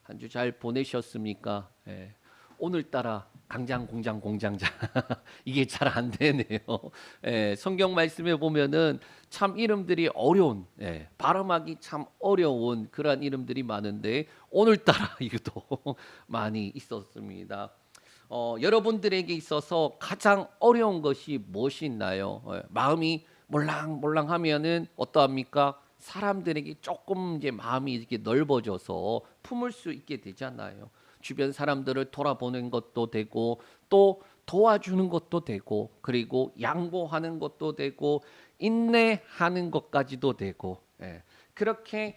한 주 잘 보내셨습니까? 예. 오늘따라 강장 공장 공장장 이게 잘 안 되네요. 예, 성경 말씀에 보면은 참 이름들이 어려운, 예, 발음하기 참 어려운 그러한 이름들이 많은데 오늘따라 이것도 많이 있었습니다. 여러분들에게 있어서 가장 어려운 것이 무엇이 있나요? 마음이 몰랑몰랑하면은 어떠합니까? 사람들에게 조금 이제 마음이 이렇게 넓어져서 품을 수 있게 되잖아요. 주변 사람들을 돌아보는 것도 되고 또 도와주는 것도 되고 그리고 양보하는 것도 되고 인내하는 것까지도 되고, 예. 그렇게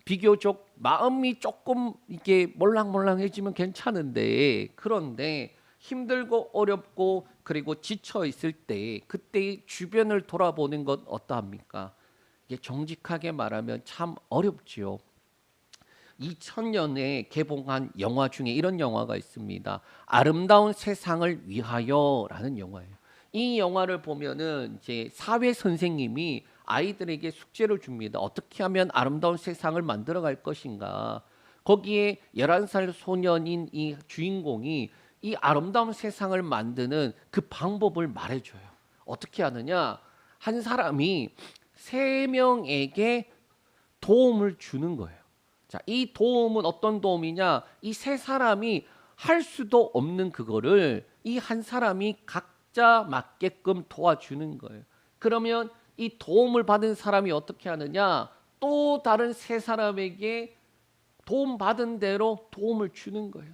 비교적 마음이 조금 이게 몰랑몰랑해지면 괜찮은데, 그런데 힘들고 어렵고 그리고 지쳐 있을 때 그때 주변을 돌아보는 건 어떠합니까? 이게 정직하게 말하면 참 어렵지요. 2000년에 개봉한 영화 중에 이런 영화가 있습니다. 아름다운 세상을 위하여라는 영화예요. 이 영화를 보면은 이제 사회 선생님이 아이들에게 숙제를 줍니다. 어떻게 하면 아름다운 세상을 만들어 갈 것인가. 거기에 11살 소년인 이 주인공이 이 아름다운 세상을 만드는 그 방법을 말해줘요. 어떻게 하느냐? 한 사람이 세 명에게 도움을 주는 거예요. 자, 이 도움은 어떤 도움이냐? 이 세 사람이 할 수도 없는 그거를 이 한 사람이 각자 맞게끔 도와주는 거예요. 그러면 이 도움을 받은 사람이 어떻게 하느냐? 또 다른 세 사람에게 도움 받은 대로 도움을 주는 거예요.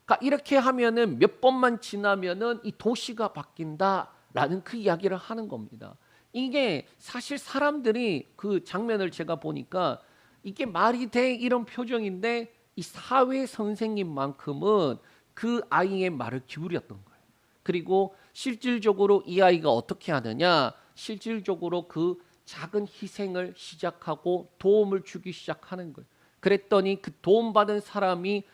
그러니까 이렇게 하면은 몇 번만 지나면은 이 도시가 바뀐다라는 그 이야기를 하는 겁니다. 이게 사실 사람들이 그 장면을 제가 보니까 이게 말이 돼 이런 표정인데 이 사회 선생님만큼은 그 아이의 말을 기울였던 거예요. 그리고 실질적으로 이 아이가 어떻게 하느냐? 실질적으로 그 작은 희생을 시작하고 도움을 주기 시작하는 거예요. 그랬더니 그 도움받은 사람이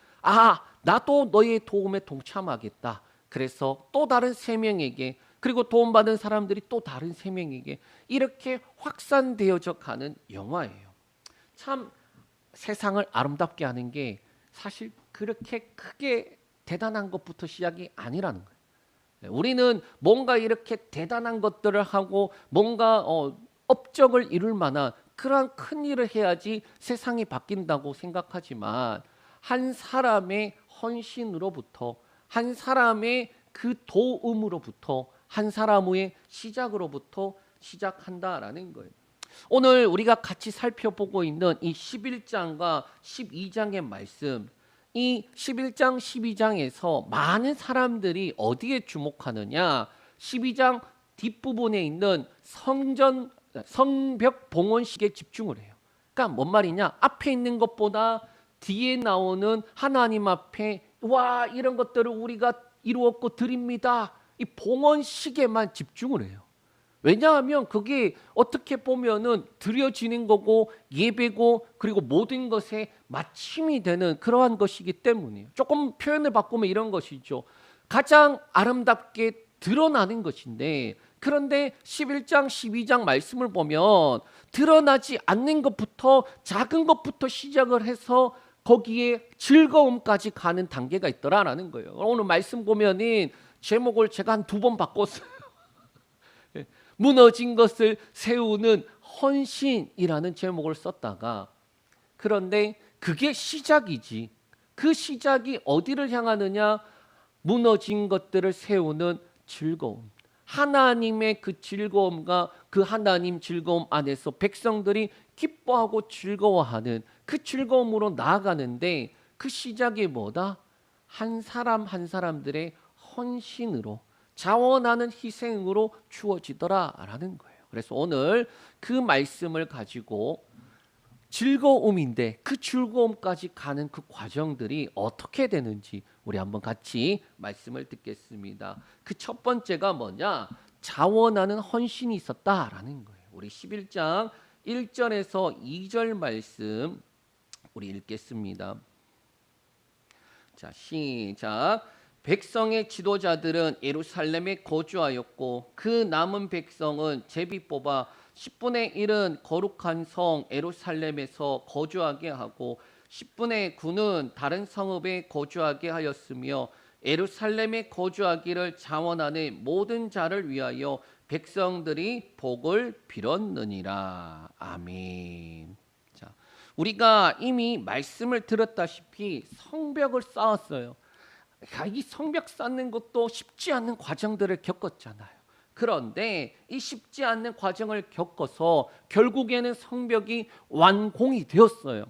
나도 너의 도움에 동참하겠다. 그래서 또 다른 세 명에게 그리고 도움받은 사람들이 또 다른 세 명에게 이렇게 확산되어져 가는 영화예요. 참 세상을 아름답게 하는 게 사실 그렇게 크게 대단한 것부터 시작이 아니라는 거예요. 우리는 뭔가 이렇게 대단한 것들을 하고 뭔가 업적을 이룰 만한 그러한 큰 일을 해야지 세상이 바뀐다고 생각하지만 한 사람의 헌신으로부터 한 사람의 그 도움으로부터 한 사람의 시작으로부터 시작한다라는 거예요. 오늘 우리가 같이 살펴보고 있는 이 11장과 12장의 말씀, 이 11장, 12장에서 많은 사람들이 어디에 주목하느냐? 12장 뒷부분에 있는 성벽 봉헌식에 집중을 해요. 그러니까 뭔 말이냐? 앞에 있는 것보다 뒤에 나오는 하나님 앞에 이런 것들을 우리가 이루었고 드립니다. 이 봉헌식에만 집중을 해요. 왜냐하면 그게 어떻게 보면은 드려지는 거고 예배고 그리고 모든 것에 마침이 되는 그러한 것이기 때문이에요. 조금 표현을 바꾸면 이런 것이죠. 가장 아름답게 드러나는 것인데, 그런데 11장 12장 말씀을 보면 드러나지 않는 것부터 작은 것부터 시작을 해서 거기에 즐거움까지 가는 단계가 있더라라는 거예요. 오늘 말씀 보면은 제목을 제가 한 두 번 바꿨어요. 무너진 것을 세우는 헌신이라는 제목을 썼다가, 그런데 그게 시작이지. 그 시작이 어디를 향하느냐? 무너진 것들을 세우는 즐거움. 하나님의 그 즐거움과 그 하나님 즐거움 안에서 백성들이 기뻐하고 즐거워하는 그 즐거움으로 나아가는데, 그 시작이 뭐다? 한 사람 한 사람들의 헌신으로, 자원하는 희생으로 주어지더라라는 거예요. 그래서 오늘 그 말씀을 가지고 즐거움인데 그 즐거움까지 가는 그 과정들이 어떻게 되는지 우리 한번 같이 말씀을 듣겠습니다. 그 첫 번째가 뭐냐? 자원하는 헌신이 있었다라는 거예요. 우리 11장 1절에서 2절 말씀 우리 읽겠습니다. 자, 시작. 백성의 지도자들은 예루살렘에 거주하였고 그 남은 백성은 제비 뽑아 10분의 1은 거룩한 성 예루살렘에서 거주하게 하고 10분의 9는 다른 성읍에 거주하게 하였으며 예루살렘에 거주하기를 자원하는 모든 자를 위하여 백성들이 복을 빌었느니라. 아멘. 자, 우리가 이미 말씀을 들었다시피 성벽을 쌓았어요. 이 성벽 쌓는 것도 쉽지 않은 과정들을 겪었잖아요. 그런데 이 쉽지 않는 과정을 겪어서 결국에는 성벽이 완공이 되었어요.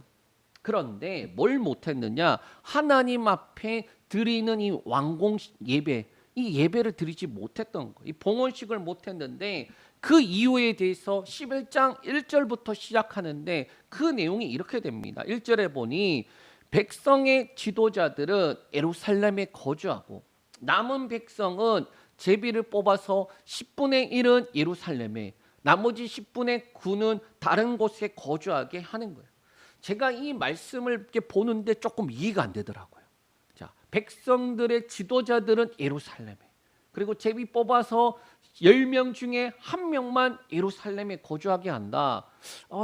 그런데 뭘 못했느냐? 하나님 앞에 드리는 이 완공 예배, 이 예배를 드리지 못했던 거예요. 이 봉헌식을 못했는데 그 이유에 대해서 11장 1절부터 시작하는데 그 내용이 이렇게 됩니다. 1절에 보니 백성의 지도자들은 예루살렘에 거주하고 남은 백성은 제비를 뽑아서 10분의 1은 예루살렘에, 나머지 10분의 9는 다른 곳에 거주하게 하는 거예요. 제가 이 말씀을 이렇게 보는데 조금 이해가 안 되더라고요. 자, 백성들의 지도자들은 예루살렘에, 그리고 제비 뽑아서 10명 중에 1명만 예루살렘에 거주하게 한다.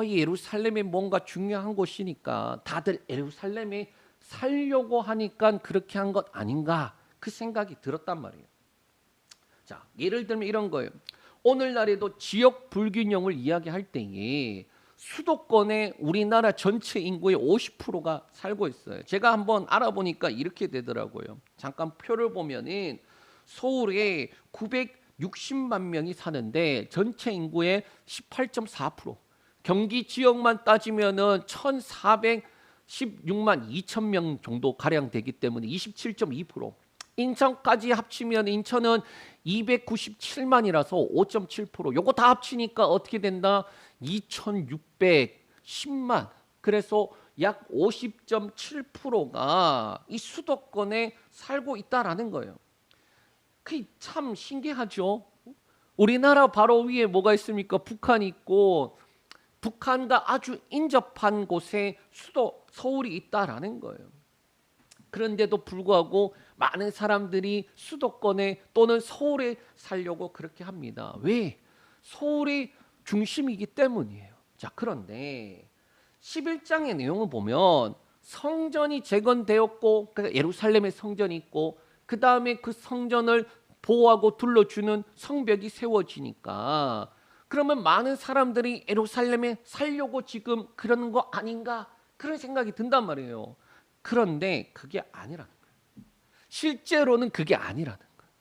이 예루살렘이 뭔가 중요한 곳이니까 다들 예루살렘에 살려고 하니까 그렇게 한 것 아닌가, 그 생각이 들었단 말이에요. 자, 예를 들면 이런 거예요. 오늘날에도 지역 불균형을 이야기할 때에 수도권에 우리나라 전체 인구의 50%가 살고 있어요. 제가 한번 알아보니까 이렇게 되더라고요. 잠깐 표를 보면은 서울에 960만 명이 사는데 전체 인구의 18.4%, 경기 지역만 따지면은 1,416만 2천 명 정도 가량 되기 때문에 27.2%, 인천까지 합치면 인천은 297만이라서 5.7%. 요거 다 합치니까 어떻게 된다? 2,610만. 그래서 약 50.7%가 이 수도권에 살고 있다라는 거예요. 그 참 신기하죠. 우리나라 바로 위에 뭐가 있습니까? 북한이 있고 북한과 아주 인접한 곳에 수도 서울이 있다라는 거예요. 그런데도 불구하고 많은 사람들이 수도권에 또는 서울에 살려고 그렇게 합니다. 왜? 서울이 중심이기 때문이에요. 자, 그런데 11장의 내용을 보면 성전이 재건되었고, 그러니까 예루살렘에 성전이 있고, 그 다음에 그 성전을 보호하고 둘러주는 성벽이 세워지니까, 그러면 많은 사람들이 예루살렘에 살려고 지금 그러는 거 아닌가, 그런 생각이 든단 말이에요. 그런데 그게 아니라는 거예요. 실제로는 그게 아니라는 거예요.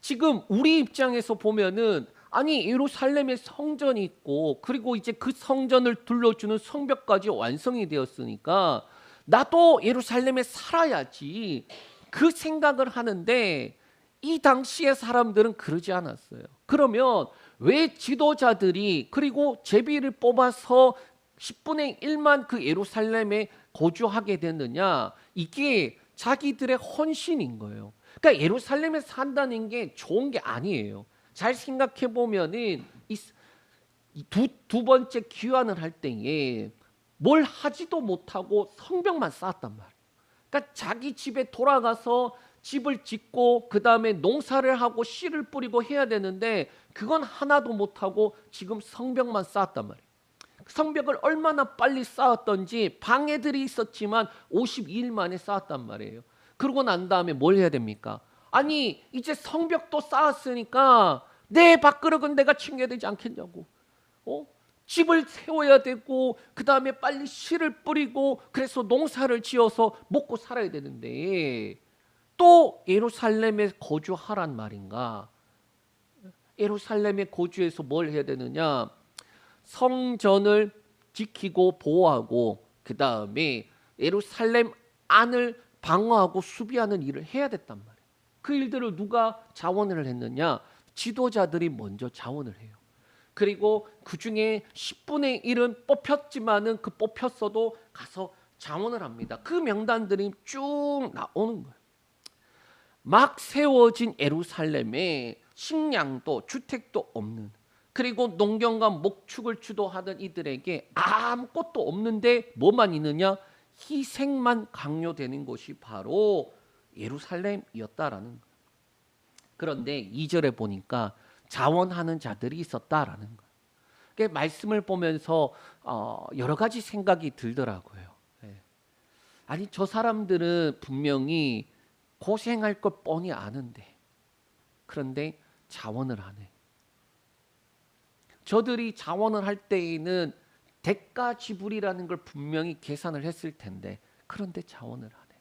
지금 우리 입장에서 보면은, 아니 예루살렘에 성전이 있고 그리고 이제 그 성전을 둘러주는 성벽까지 완성이 되었으니까 나도 예루살렘에 살아야지, 그 생각을 하는데 이 당시의 사람들은 그러지 않았어요. 그러면 왜 지도자들이 그리고 제비를 뽑아서 10분의 1만 그 예루살렘에 거주하게 됐느냐? 이게 자기들의 헌신인 거예요. 그러니까 예루살렘에 산다는 게 좋은 게 아니에요. 잘 생각해 보면은 두 번째 귀환을 할 때에 뭘 하지도 못하고 성벽만 쌓았단 말이에요. 그러니까 자기 집에 돌아가서 집을 짓고 그 다음에 농사를 하고 씨를 뿌리고 해야 되는데 그건 하나도 못하고 지금 성벽만 쌓았단 말이에요. 성벽을 얼마나 빨리 쌓았던지 방해들이 있었지만 52일 만에 쌓았단 말이에요. 그러고 난 다음에 뭘 해야 됩니까? 아니 이제 성벽도 쌓았으니까 내 밥그릇은 내가 챙겨야 되지 않겠냐고. 집을 세워야 되고 그 다음에 빨리 씨를 뿌리고 그래서 농사를 지어서 먹고 살아야 되는데 또 예루살렘에 거주하란 말인가? 예루살렘에 거주해서 뭘 해야 되느냐? 성전을 지키고 보호하고 그 다음에 예루살렘 안을 방어하고 수비하는 일을 해야 됐단 말이에요. 그 일들을 누가 자원을 했느냐? 지도자들이 먼저 자원을 해요. 그리고 그 중에 10분의 1은 뽑혔지만은 그 뽑혔어도 가서 자원을 합니다. 그 명단들이 쭉 나오는 거예요. 막 세워진 예루살렘에 식량도 주택도 없는, 그리고 농경과 목축을 주도하던 이들에게 아무것도 없는데 뭐만 있느냐? 희생만 강요되는 곳이 바로 예루살렘이었다라는 거예요. 그런데 2절에 보니까 자원하는 자들이 있었다라는 거예요. 그러니까 말씀을 보면서 여러 가지 생각이 들더라고요. 아니 저 사람들은 분명히 고생할 걸 뻔히 아는데 그런데 자원을 안 해. 저들이 자원을 할 때에는 대가 지불이라는 걸 분명히 계산을 했을 텐데 그런데 자원을 안 해.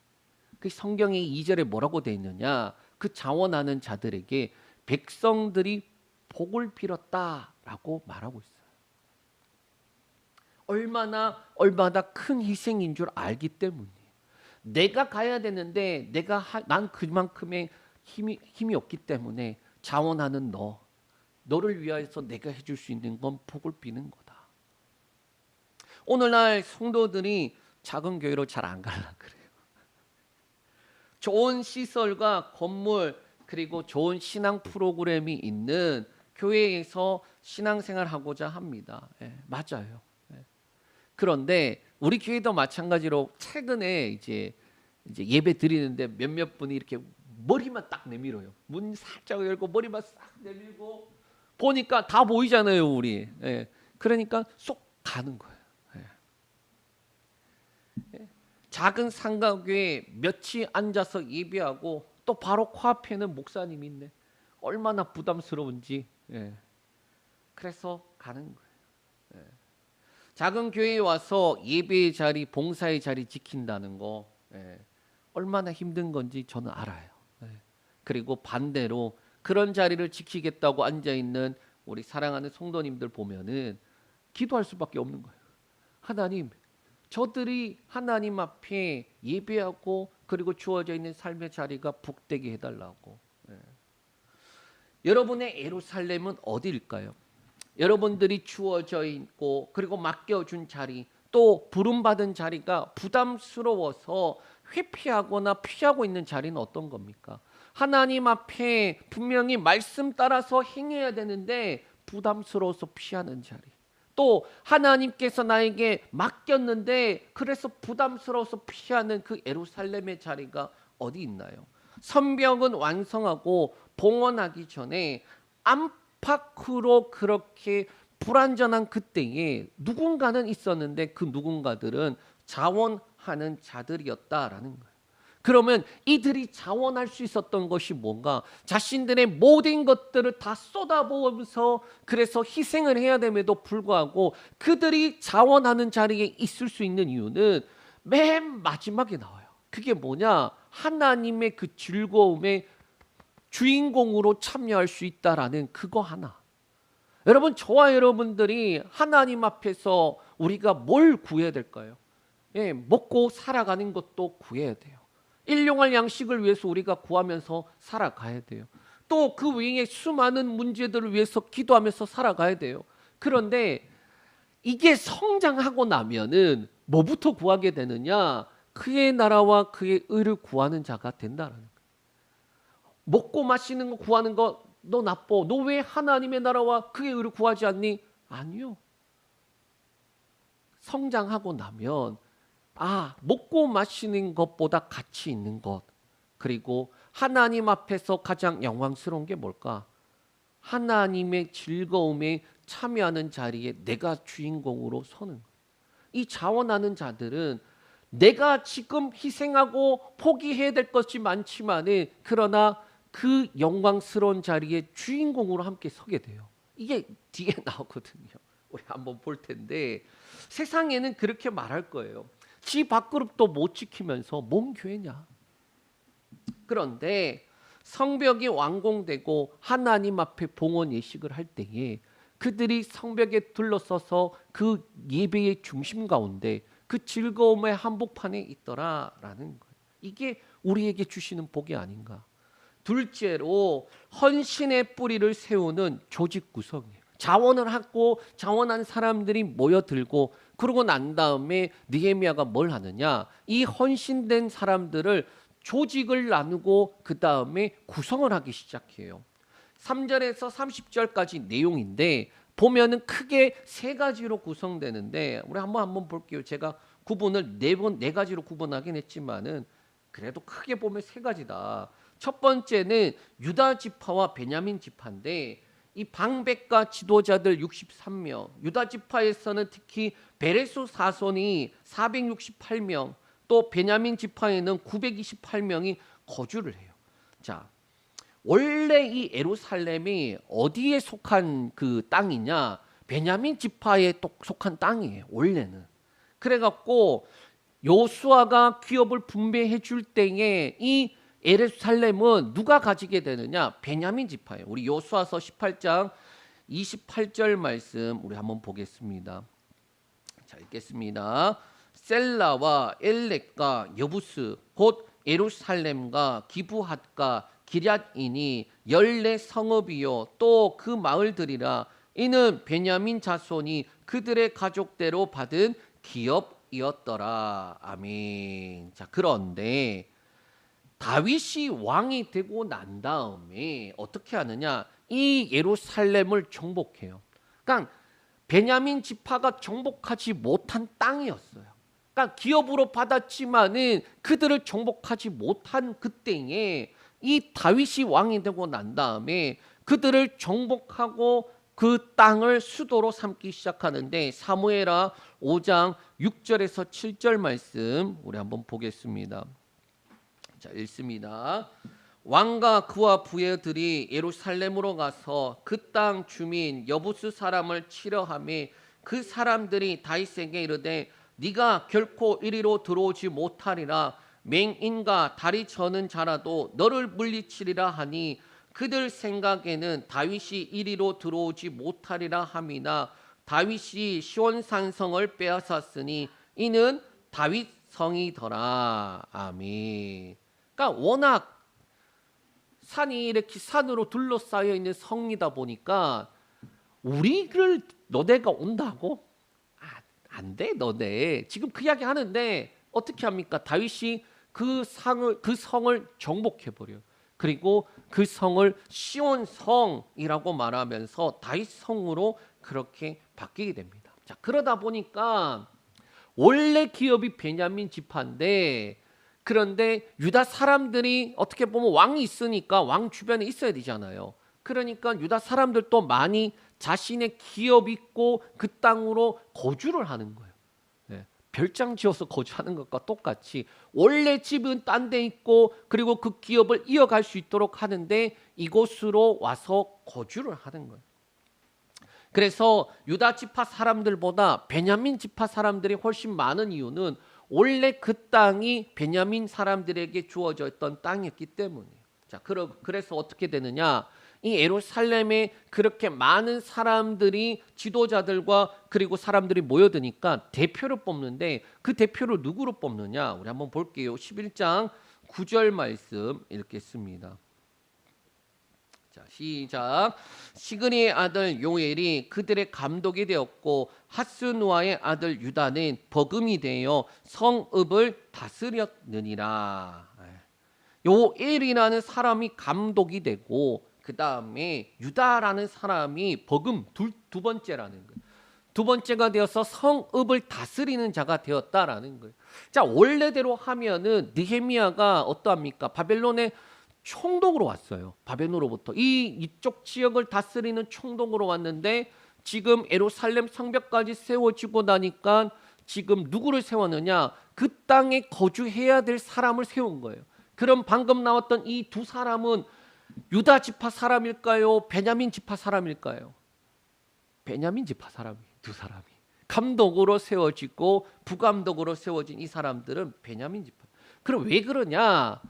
그 성경이 2절에 뭐라고 돼 있느냐? 그 자원하는 자들에게 백성들이 복을 빌었다라고 말하고 있어요. 얼마나 큰 희생인 줄 알기 때문이에요. 내가 가야 되는데 난 그만큼의 힘이 없기 때문에 자원하는 너를 위하여서 내가 해줄 수 있는 건 복을 비는 거다. 오늘날 성도들이 작은 교회로 잘 안 가려 그래요. 좋은 시설과 건물 그리고 좋은 신앙 프로그램이 있는 교회에서 신앙생활하고자 합니다. 예, 맞아요. 예. 그런데 우리 교회도 마찬가지로 최근에 이제 예배 드리는데 몇몇 분이 이렇게 머리만 딱 내밀어요. 문 살짝 열고 머리만 싹 내밀고 보니까 다 보이잖아요, 우리. 예. 그러니까 쏙 가는 거예요. 예. 작은 상가교회 며칠 앉아서 예배하고 또 바로 코앞에는 목사님이 있네. 얼마나 부담스러운지. 예. 그래서 가는 거예요. 예. 작은 교회에 와서 예배의 자리, 봉사의 자리 지킨다는 거 예. 얼마나 힘든 건지 저는 알아요. 예. 그리고 반대로 그런 자리를 지키겠다고 앉아 있는 우리 사랑하는 성도님들 보면은 기도할 수밖에 없는 거예요. 하나님, 저들이 하나님 앞에 예배하고 그리고 주어져 있는 삶의 자리가 복되게 해달라고. 예. 여러분의 예루살렘은 어디일까요? 여러분들이 주어져 있고 그리고 맡겨준 자리 또 부름받은 자리가 부담스러워서 회피하거나 피하고 있는 자리는 어떤 겁니까? 하나님 앞에 분명히 말씀 따라서 행해야 되는데 부담스러워서 피하는 자리. 또 하나님께서 나에게 맡겼는데 그래서 부담스러워서 피하는 그 예루살렘의 자리가 어디 있나요? 성벽은 완성하고 봉헌하기 전에 안팎으로 그렇게 불완전한 그때에 누군가는 있었는데 그 누군가들은 자원하는 자들이었다라는 거예요. 그러면 이들이 자원할 수 있었던 것이 뭔가? 자신들의 모든 것들을 다 쏟아부으면서 그래서 희생을 해야 됨에도 불구하고 그들이 자원하는 자리에 있을 수 있는 이유는 맨 마지막에 나와요. 그게 뭐냐? 하나님의 그 즐거움의 주인공으로 참여할 수 있다라는 그거 하나. 여러분, 저와 여러분들이 하나님 앞에서 우리가 뭘 구해야 될까요? 예, 먹고 살아가는 것도 구해야 돼요. 일용할 양식을 위해서 우리가 구하면서 살아가야 돼요. 또 그 외에 수많은 문제들을 위해서 기도하면서 살아가야 돼요. 그런데 이게 성장하고 나면은 뭐부터 구하게 되느냐? 그의 나라와 그의 의를 구하는 자가 된다라는 거예요. 먹고 마시는 거 구하는 거 너 나빠. 너 왜 하나님의 나라와 그의 의를 구하지 않니? 아니요. 성장하고 나면 먹고 마시는 것보다 가치 있는 것. 그리고 하나님 앞에서 가장 영광스러운 게 뭘까? 하나님의 즐거움에 참여하는 자리에 내가 주인공으로 서는 거예요. 이 자원하는 자들은 내가 지금 희생하고 포기해야 될 것이 많지만은 그러나 그 영광스러운 자리에 주인공으로 함께 서게 돼요. 이게 뒤에 나오거든요. 우리 한번 볼 텐데 세상에는 그렇게 말할 거예요. 지 밥그릇도 못 지키면서 뭔 교회냐. 그런데 성벽이 완공되고 하나님 앞에 봉헌 예식을 할 때에 그들이 성벽에 둘러서서 그 예배의 중심 가운데 그 즐거움의 한복판에 있더라라는 거예요. 이게 우리에게 주시는 복이 아닌가. 둘째로 헌신의 뿌리를 세우는 조직 구성이에요. 자원을 하고 자원한 사람들이 모여들고 그러고 난 다음에 느헤미야가 뭘 하느냐? 이 헌신된 사람들을 조직을 나누고 그 다음에 구성을 하기 시작해요. 3절에서 30절까지 내용인데 보면은 크게 세 가지로 구성되는데 우리 한번 볼게요. 제가 구분을 네 가지로 구분하긴 했지만은 그래도 크게 보면 세 가지다. 첫 번째는 유다 지파와 베냐민 지파인데 이 방백과 지도자들 63명, 유다 지파에서는 특히 베레수 사손이 468명, 또 베냐민 지파에는 928명이 거주를 해요. 자, 원래 이 예루살렘이 어디에 속한 그 땅이냐? 베냐민 지파에 또 속한 땅이에요. 원래는. 그래갖고 요수아가 기업을 분배해 줄 때에 이 예루살렘은 누가 가지게 되느냐? 베냐민 지파예요. 우리 요수아서 18장 28절 말씀 우리 한번 보겠습니다. 자, 읽겠습니다. 셀라와 엘렉과 여부스 곧 예루살렘과 기브핫과 기럇인이 14성읍이요 또 그 마을들이라. 이는 베냐민 자손이 그들의 가족대로 받은 기업이었더라. 아멘. 자, 그런데 다윗이 왕이 되고 난 다음에 어떻게 하느냐? 이 예루살렘을 정복해요. 그러니까 베냐민 지파가 정복하지 못한 땅이었어요. 그러니까 기업으로 받았지만은 그들을 정복하지 못한 그때에 이 다윗이 왕이 되고 난 다음에 그들을 정복하고 그 땅을 수도로 삼기 시작하는데 사무엘하 5장 6절에서 7절 말씀 우리 한번 보겠습니다. 자, 읽습니다. 왕과 그와 부하들이 예루살렘으로 가서 그 땅 주민 여부스 사람을 치려 하매 그 사람들이 다윗에게 이르되 네가 결코 이리로 들어오지 못하리라. 맹인과 다리 저는 자라도 너를 물리치리라 하니 그들 생각에는 다윗이 이리로 들어오지 못하리라 함이나 다윗이 시온산성을 빼앗았으니 이는 다윗 성이더라. 아멘. 그러니까 워낙 산이 이렇게 산으로 둘러싸여 있는 성이다 보니까 우리를 너네가 온다고? 안 돼, 너네. 지금 그 이야기 하는데 어떻게 합니까? 다윗이 그 성을 정복해 버려요. 그리고 그 성을 시온성이라고 말하면서 다윗 성으로 그렇게 바뀌게 됩니다. 자, 그러다 보니까 원래 기업이 베냐민 지파인데 그런데 유다 사람들이 어떻게 보면 왕이 있으니까 왕 주변에 있어야 되잖아요. 그러니까 유다 사람들도 많이 자신의 기업 있고 그 땅으로 거주를 하는 거예요. 네. 별장 지어서 거주하는 것과 똑같이 원래 집은 딴 데 있고 그리고 그 기업을 이어갈 수 있도록 하는데 이곳으로 와서 거주를 하는 거예요. 그래서 유다 지파 사람들보다 베냐민 지파 사람들이 훨씬 많은 이유는 원래 그 땅이 베냐민 사람들에게 주어져 있던 땅이었기 때문이에요. 자, 그래서 어떻게 되느냐? 이 예루살렘에 그렇게 많은 사람들이 지도자들과 그리고 사람들이 모여드니까 대표를 뽑는데 그 대표를 누구로 뽑느냐? 우리 한번 볼게요. 11장 9절 말씀 읽겠습니다. 자, 시작. 시그니의 아들 요엘이 그들의 감독이 되었고 하스누아의 아들 유다는 버금이 되어 성읍을 다스렸느니라. 요엘이라는 사람이 감독이 되고 그 다음에 유다라는 사람이 버금 두 번째라는 거예요. 두 번째가 되어서 성읍을 다스리는 자가 되었다라는 거예요. 자, 원래대로 하면은 느헤미야가 어떠합니까? 바벨론의 총독으로 왔어요. 바벨론으로부터 이쪽 지역을 다스리는 총독으로 왔는데 지금 예루살렘 성벽까지 세워지고 나니까 지금 누구를 세웠느냐? 그 땅에 거주해야 될 사람을 세운 거예요. 그럼 방금 나왔던 이 두 사람은 유다 지파 사람일까요? 베냐민 지파 사람일까요? 베냐민 지파 사람이 두 사람이 감독으로 세워지고 부감독으로 세워진 이 사람들은 베냐민 지파. 그럼 왜 그러냐?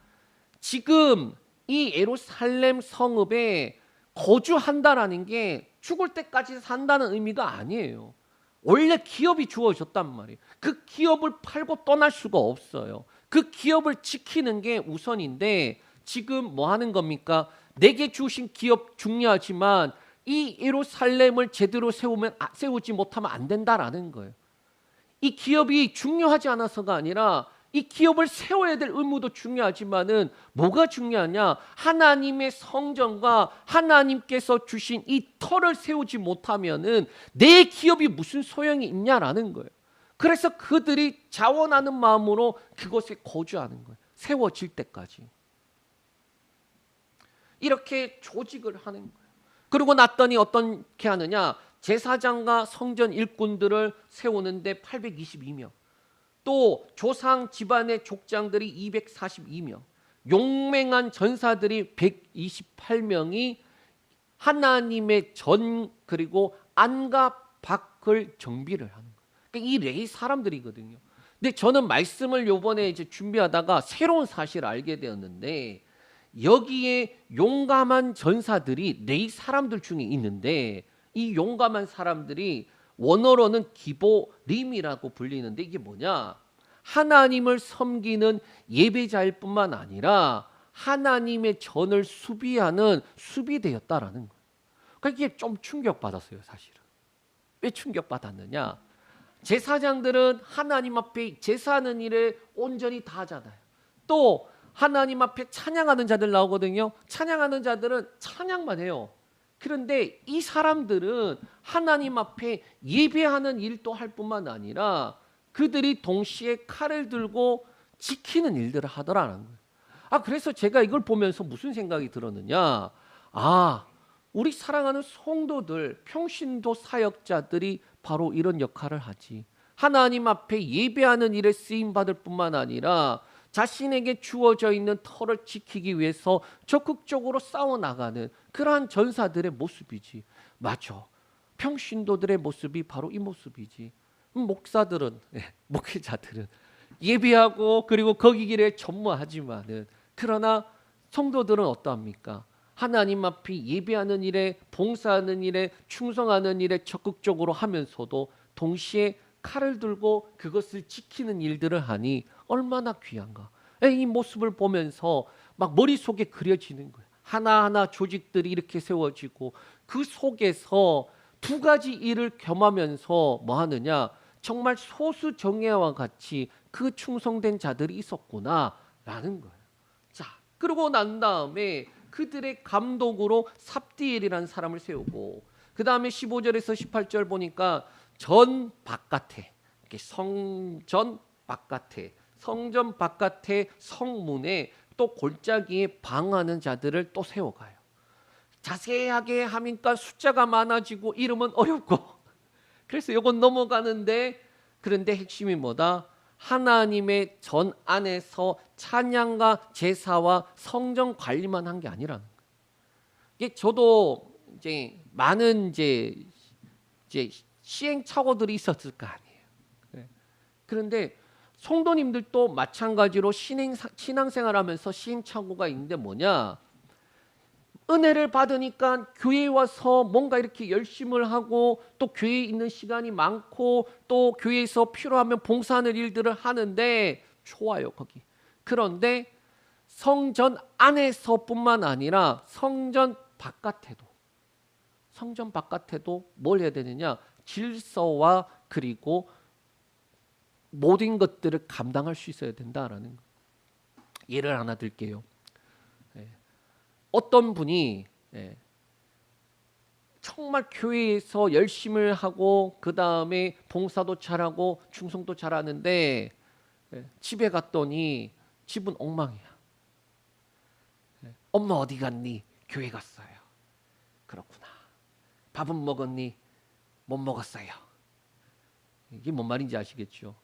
지금 이 예루살렘 성읍에 거주한다라는 게 죽을 때까지 산다는 의미가 아니에요. 원래 기업이 주어졌단 말이에요. 그 기업을 팔고 떠날 수가 없어요. 그 기업을 지키는 게 우선인데 지금 뭐 하는 겁니까? 내게 주신 기업 중요하지만 이 예루살렘을 제대로 세우지 못하면 안 된다라는 거예요. 이 기업이 중요하지 않아서가 아니라 이 기업을 세워야 될 의무도 중요하지만은 뭐가 중요하냐? 하나님의 성전과 하나님께서 주신 이 터를 세우지 못하면은 내 기업이 무슨 소용이 있냐라는 거예요. 그래서 그들이 자원하는 마음으로 그곳에 거주하는 거예요. 세워질 때까지. 이렇게 조직을 하는 거예요. 그리고 났더니 어떻게 하느냐? 제사장과 성전 일꾼들을 세우는데 822명. 또 조상 집안의 족장들이 242명, 용맹한 전사들이 128명이 하나님의 전 그리고 안과 밖을 정비를 하는 거예요. 그러니까 이 레위 사람들이거든요. 근데 저는 말씀을 요번에 이제 준비하다가 새로운 사실을 알게 되었는데, 여기에 용감한 전사들이 레위 사람들 중에 있는데, 이 용감한 사람들이 원어로는 기보림이라고 불리는데, 이게 뭐냐? 하나님을 섬기는 예배자일 뿐만 아니라 하나님의 전을 수비하는 수비대였다라는 거예요. 그러니까 이게 좀 충격받았어요, 사실은. 왜 충격받았느냐? 제사장들은 하나님 앞에 제사하는 일에 온전히 다 하잖아요. 또 하나님 앞에 찬양하는 자들 나오거든요. 찬양하는 자들은 찬양만 해요. 그런데 이 사람들은 하나님 앞에 예배하는 일도 할 뿐만 아니라 그들이 동시에 칼을 들고 지키는 일들을 하더라는 거예요. 그래서 제가 이걸 보면서 무슨 생각이 들었느냐? 우리 사랑하는 성도들, 평신도 사역자들이 바로 이런 역할을 하지. 하나님 앞에 예배하는 일에 쓰임 받을 뿐만 아니라 자신에게 주어져 있는 터를 지키기 위해서 적극적으로 싸워나가는 그러한 전사들의 모습이지. 맞아. 평신도들의 모습이 바로 이 모습이지. 목사들은, 목회자들은 예배하고 그리고 거기 길에 전무하지만은, 그러나 성도들은 어떠합니까? 하나님 앞에 예배하는 일에, 봉사하는 일에, 충성하는 일에 적극적으로 하면서도 동시에 칼을 들고 그것을 지키는 일들을 하니 얼마나 귀한가. 이 모습을 보면서 막 머릿속에 그려지는 거예요. 하나하나 조직들이 이렇게 세워지고 그 속에서 두 가지 일을 겸하면서 뭐 하느냐? 정말 소수 정예와 같이 그 충성된 자들이 있었구나라는 거예요. 자, 그러고 난 다음에 그들의 감독으로 삽디엘이라는 사람을 세우고, 그 다음에 15절에서 18절 보니까 전 바깥에, 성전 바깥에, 성전 바깥에 성문에 또 골짜기에 방하는 자들을 또 세워가요. 자세하게 하니까 숫자가 많아지고 이름은 어렵고 그래서 이건 넘어가는데, 그런데 핵심이 뭐다? 하나님의 전 안에서 찬양과 제사와 성전 관리만 한 게 아니라는 거예요. 이게 저도 이제 많은 이제 시행착오들이 있었을 거 아니에요. 그런데 성도님들도 마찬가지로 신앙생활하면서 시행착오가 있는데 뭐냐? 은혜를 받으니까 교회에 와서 뭔가 이렇게 열심을 하고 또 교회에 있는 시간이 많고 또 교회에서 필요하면 봉사하는 일들을 하는데 좋아요, 거기. 그런데 성전 안에서뿐만 아니라 성전 바깥에도 뭘 해야 되느냐? 질서와 그리고 모든 것들을 감당할 수 있어야 된다라는 거. 예를 하나 들게요. 어떤 분이 정말 교회에서 열심을 하고 그 다음에 봉사도 잘하고 충성도 잘하는데 집에 갔더니 집은 엉망이야. 엄마 어디 갔니? 교회 갔어요. 그렇구나. 밥은 먹었니? 못 먹었어요. 이게 뭔 말인지 아시겠죠?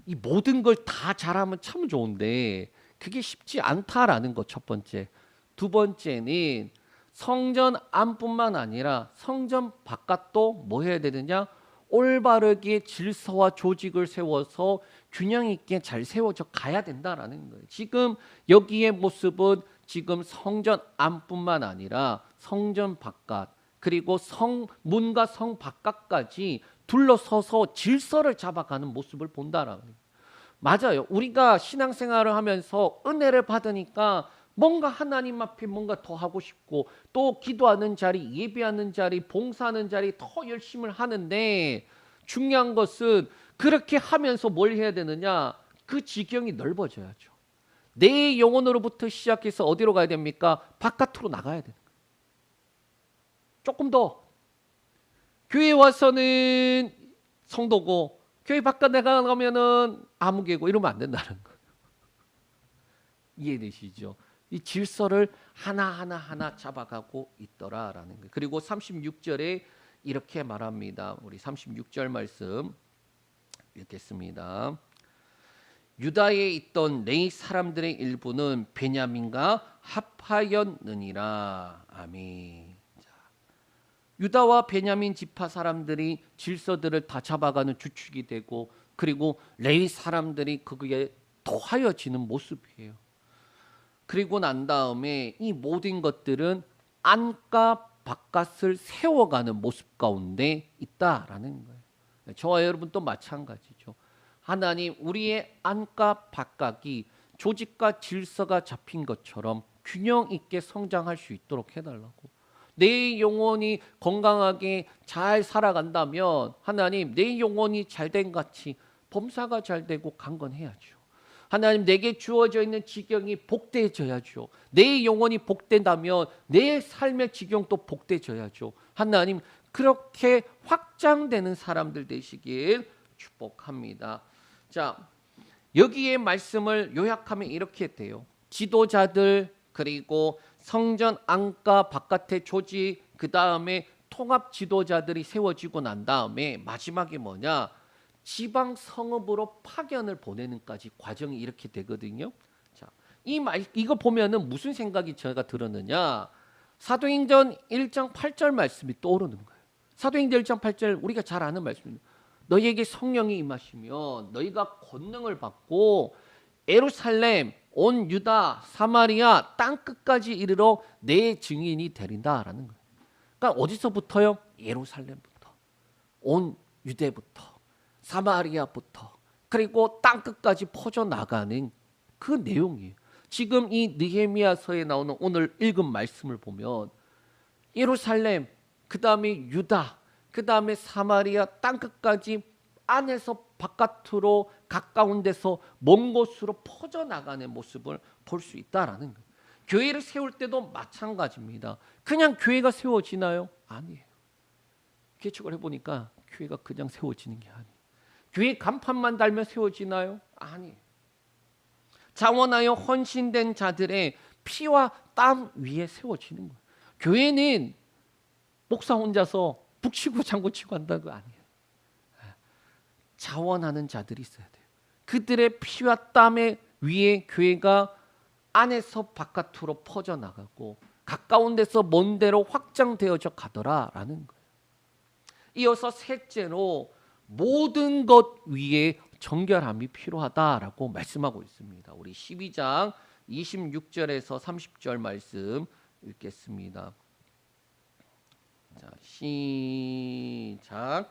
이 모든 걸 다 잘하면 참 좋은데 그게 쉽지 않다라는 거, 첫 번째. 두 번째는 성전 안뿐만 아니라 성전 바깥도 뭐 해야 되느냐? 올바르게 질서와 조직을 세워서 균형 있게 잘 세워져 가야 된다라는 거예요. 지금 여기의 모습은 지금 성전 안뿐만 아니라 성전 바깥, 그리고 성문과 성 바깥까지 둘러서서 질서를 잡아가는 모습을 본다라는 거예요. 맞아요. 우리가 신앙생활을 하면서 은혜를 받으니까 뭔가 하나님 앞에 뭔가 더 하고 싶고 또 기도하는 자리, 예배하는 자리, 봉사하는 자리 더 열심히 하는데, 중요한 것은 그렇게 하면서 뭘 해야 되느냐? 그 지경이 넓어져야죠. 내 영혼으로부터 시작해서 어디로 가야 됩니까? 바깥으로 나가야 되는 거예요. 조금 더. 교회 와서는 성도고 교회 바깥 나가면은 아무개고 이러면 안 된다는 거예요. 이해되시죠? 이 질서를 하나하나 잡아가고 있더라라는 거예요. 그리고 36절에 이렇게 말합니다. 우리 36절 말씀 읽겠습니다. 유다에 있던 레위 사람들의 일부는 베냐민과 합하였느니라. 아멘. 유다와 베냐민 지파 사람들이 질서들을 다 잡아가는 주축이 되고, 그리고 레위 사람들이 거기에 더하여지는 모습이에요. 그리고 난 다음에 이 모든 것들은 안과 바깥을 세워가는 모습 가운데 있다라는 거예요. 저와 여러분도 마찬가지죠. 하나님, 우리의 안과 바깥이 조직과 질서가 잡힌 것처럼 균형 있게 성장할 수 있도록 해달라고. 내 영혼이 건강하게 잘 살아간다면 하나님, 내 영혼이 잘된 같이 범사가 잘 되고 강건해야죠. 하나님, 내게 주어져 있는 지경이 복되어져야죠. 내 영혼이 복된다면 내 삶의 지경도 복되어져야죠. 하나님, 그렇게 확장되는 사람들 되시길 축복합니다. 자, 여기에 말씀을 요약하면 이렇게 돼요. 지도자들, 그리고 성전 안과 바깥의 조직, 그 다음에 통합 지도자들이 세워지고 난 다음에 마지막에 뭐냐? 지방 성읍으로 파견을 보내는까지 과정이 이렇게 되거든요. 자, 이거 보면은 무슨 생각이 제가 들었느냐? 사도행전 1장 8절 말씀이 떠오르는 거예요. 사도행전 1장 8절 우리가 잘 아는 말씀입니다. 너희에게 성령이 임하시면 너희가 권능을 받고 예루살렘, 온 유다, 사마리아 땅 끝까지 이르러 내 증인이 되린다라는 거예요. 그러니까 어디서부터요? 예루살렘부터, 온 유대부터, 사마리아부터, 그리고 땅 끝까지 퍼져 나가는 그 내용이에요. 지금 이 느헤미야서에 나오는 오늘 읽은 말씀을 보면 예루살렘, 그 다음에 유다, 그 다음에 사마리아 땅 끝까지 안에서 바깥으로 가까운 데서 먼 곳으로 퍼져나가는 모습을 볼 수 있다라는 거예요. 교회를 세울 때도 마찬가지입니다. 그냥 교회가 세워지나요? 아니에요. 개척을 해보니까 교회가 그냥 세워지는 게 아니에요. 교회 간판만 달면 세워지나요? 아니에요. 자원하여 헌신된 자들의 피와 땀 위에 세워지는 거예요. 교회는 목사 혼자서 북치고 장구치고 한다고 아니에요. 자원하는 자들이 있어야 돼요. 그들의 피와 땀의 위에 교회가 안에서 바깥으로 퍼져나가고 가까운 데서 먼 데로 확장되어져 가더라라는 거예요. 이어서 셋째로 모든 것 위에 정결함이 필요하다라고 말씀하고 있습니다. 우리 12장 26절에서 30절 말씀 읽겠습니다. 자, 시작.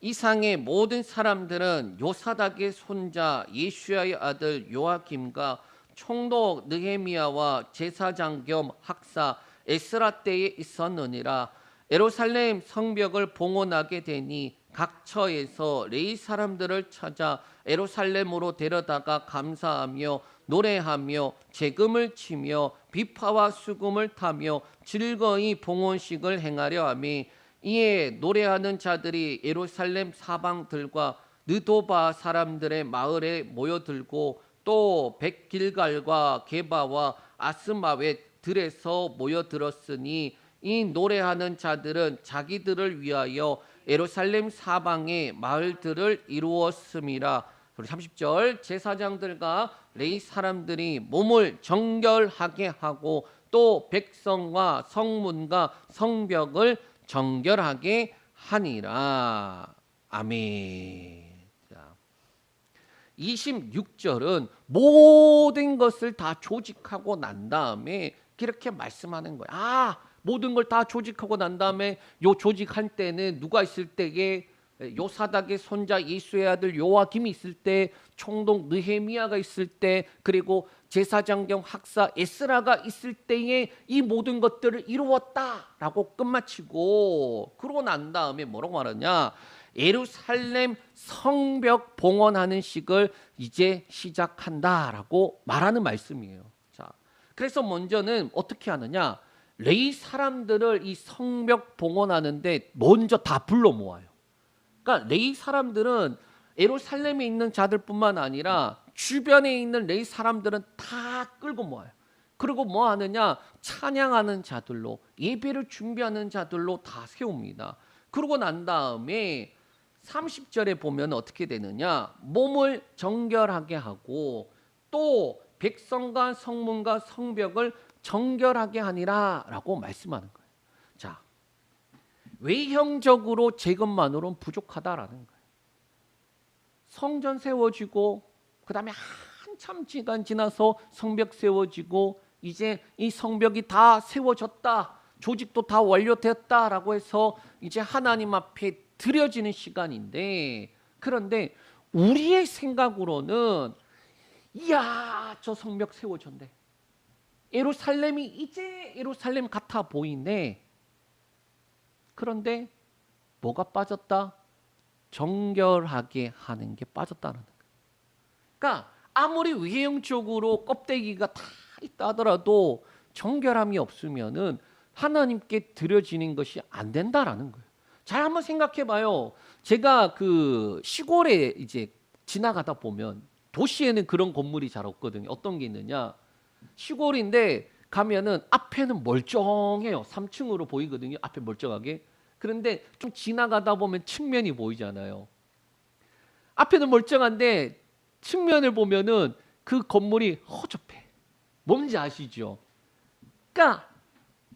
이상의 모든 사람들은 요사닥의 손자 예수야의 아들 요아김과 총독 느헤미야와 제사장 겸 학사 에스라 때에 있었느니라. 예루살렘 성벽을 봉헌하게 되니 각 처에서 레위 사람들을 찾아 예루살렘으로 데려다가 감사하며 노래하며 재금을 치며 비파와 수금을 타며 즐거이 봉헌식을 행하려 하며, 이에 노래하는 자들이 예루살렘 사방들과 느도바 사람들의 마을에 모여들고 또 백길갈과 게바와 아스마웻 들에서 모여들었으니, 이 노래하는 자들은 자기들을 위하여 예루살렘 사방의 마을들을 이루었음이라. 30절. 제사장들과 레위 사람들이 몸을 정결하게 하고 또 백성과 성문과 성벽을 정결하게 하니라. 아멘. 자, 26절은 모든 것을 다 조직하고 난 다음에 이렇게 말씀하는 거야. 모든 걸 다 조직하고 난 다음에 요 조직할 때는 누가 있을 때에 요사닥의 손자 예수의 아들 요아김이 있을 때, 총독 느헤미야가 있을 때, 그리고 제사장 겸 학사 에스라가 있을 때에 이 모든 것들을 이루었다라고 끝마치고, 그러고 난 다음에 뭐라고 말하냐? 예루살렘 성벽 봉헌하는 식을 이제 시작한다라고 말하는 말씀이에요. 자, 그래서 먼저는 어떻게 하느냐? 레위 사람들을 이 성벽 봉헌하는데 먼저 다 불러 모아요. 그러니까 레위 사람들은 예루살렘에 있는 자들뿐만 아니라 주변에 있는 레위 사람들은 다 끌고 모아요. 그리고 뭐 하느냐? 찬양하는 자들로, 예배를 준비하는 자들로 다 세웁니다. 그러고 난 다음에 30절에 보면 어떻게 되느냐? 몸을 정결하게 하고 또 백성과 성문과 성벽을 정결하게 하니라라고 말씀하는 거예요. 자, 외형적으로 재건만으로는 부족하다라는 거예요. 성전 세워지고 그다음에 한참 시간 지나서 성벽 세워지고 이제 이 성벽이 다 세워졌다. 조직도 다 완료되었다라고 해서 이제 하나님 앞에 드려지는 시간인데, 그런데 우리의 생각으로는 이야, 저 성벽 세워졌네. 예루살렘이 이제 예루살렘 같아 보이네. 그런데 뭐가 빠졌다? 정결하게 하는 게 빠졌다는 거예요. 그러니까 아무리 외형적으로 껍데기가 다 있다 하더라도 정결함이 없으면은 하나님께 드려지는 것이 안 된다라는 거예요. 잘 한번 생각해 봐요. 제가 그 시골에 이제 지나가다 보면 도시에는 그런 건물이 잘 없거든요. 어떤 게 있느냐? 시골인데 가면은 앞에는 멀쩡해요. 3층으로 보이거든요. 앞에 멀쩡하게. 그런데 좀 지나가다 보면 측면이 보이잖아요. 앞에는 멀쩡한데 측면을 보면은 그 건물이 허접해. 뭔지 아시죠? 그러니까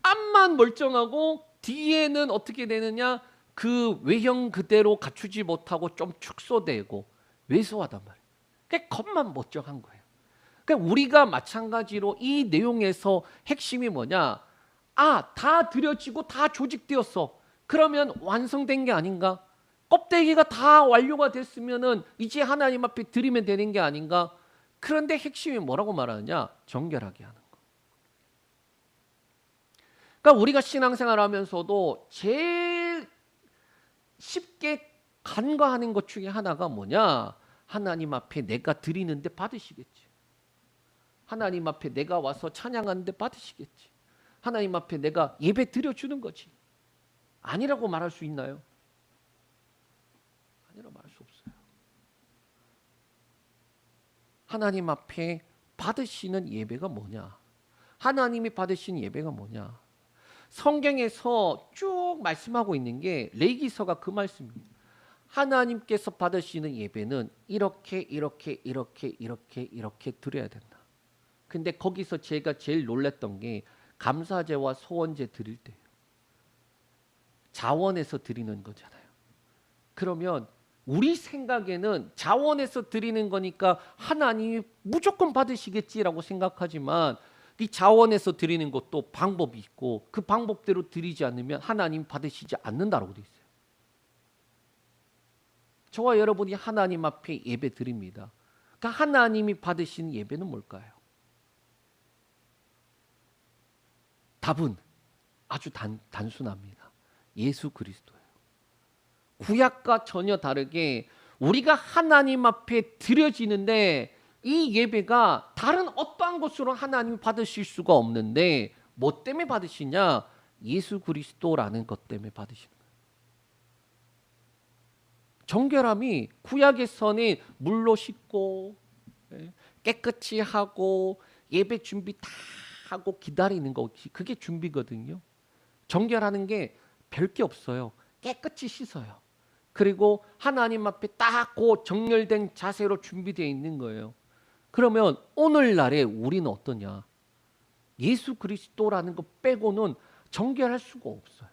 앞만 멀쩡하고 뒤에는 어떻게 되느냐? 그 외형 그대로 갖추지 못하고 좀 축소되고 왜소하단 말이에요. 그러니까 겉만 멀쩡한 거예요. 그러니까 우리가 마찬가지로 이 내용에서 핵심이 뭐냐? 아, 다 드려지고 다 조직되었어. 그러면 완성된 게 아닌가? 껍데기가 다 완료가 됐으면은 이제 하나님 앞에 드리면 되는 게 아닌가? 그런데 핵심이 뭐라고 말하느냐? 정결하게 하는 거. 그러니까 우리가 신앙생활 하면서도 제일 쉽게 간과하는 것 중에 하나가 뭐냐? 하나님 앞에 내가 드리는데 받으시겠지. 하나님 앞에 내가 와서 찬양하는데 받으시겠지. 하나님 앞에 내가 예배 드려주는 거지. 아니라고 말할 수 있나요? 아니라고 말할 수 없어요. 하나님 앞에 받으시는 예배가 뭐냐? 하나님이 받으시는 예배가 뭐냐? 성경에서 쭉 말씀하고 있는 게 레위기서가 그 말씀입니다. 하나님께서 받으시는 예배는 이렇게 드려야 된다. 근데 거기서 제가 제일 놀랐던 게 감사제와 소원제 드릴 때예요. 자원에서 드리는 거잖아요. 그러면 우리 생각에는 자원에서 드리는 거니까 하나님이 무조건 받으시겠지라고 생각하지만 이 자원에서 드리는 것도 방법이 있고 그 방법대로 드리지 않으면 하나님 받으시지 않는다라고 되어 있어요. 저와 여러분이 하나님 앞에 예배 드립니다. 그러니까 하나님이 받으신 예배는 뭘까요? 답은 아주 단순합니다. 예수 그리스도예요. 구약과 전혀 다르게 우리가 하나님 앞에 드려지는데 이 예배가 다른 어떠한 것으로 하나님이 받으실 수가 없는데 뭐 때문에 받으시냐? 예수 그리스도라는 것 때문에 받으시는 거예요. 정결함이 구약에서는 물로 씻고 깨끗이 하고 예배 준비 다 하고 기다리는 거, 그게 준비거든요. 정결하는 게 별 게 없어요. 깨끗이 씻어요. 그리고 하나님 앞에 딱 그 정렬된 자세로 준비되어 있는 거예요. 그러면 오늘날에 우리는 어떠냐? 예수 그리스도라는 거 빼고는 정결할 수가 없어요.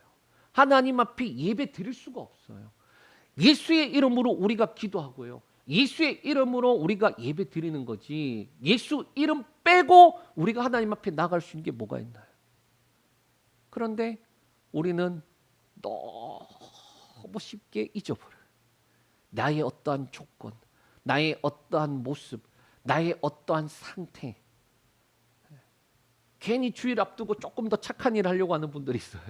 하나님 앞에 예배 드릴 수가 없어요. 예수의 이름으로 우리가 기도하고요. 예수의 이름으로 우리가 예배 드리는 거지. 예수 이름 빼고 우리가 하나님 앞에 나갈 수 있는 게 뭐가 있나요? 그런데 우리는 너무 쉽게 잊어버려요. 나의 어떠한 조건, 나의 어떠한 모습, 나의 어떠한 상태. 괜히 주일 앞두고 조금 더 착한 일 하려고 하는 분들이 있어요.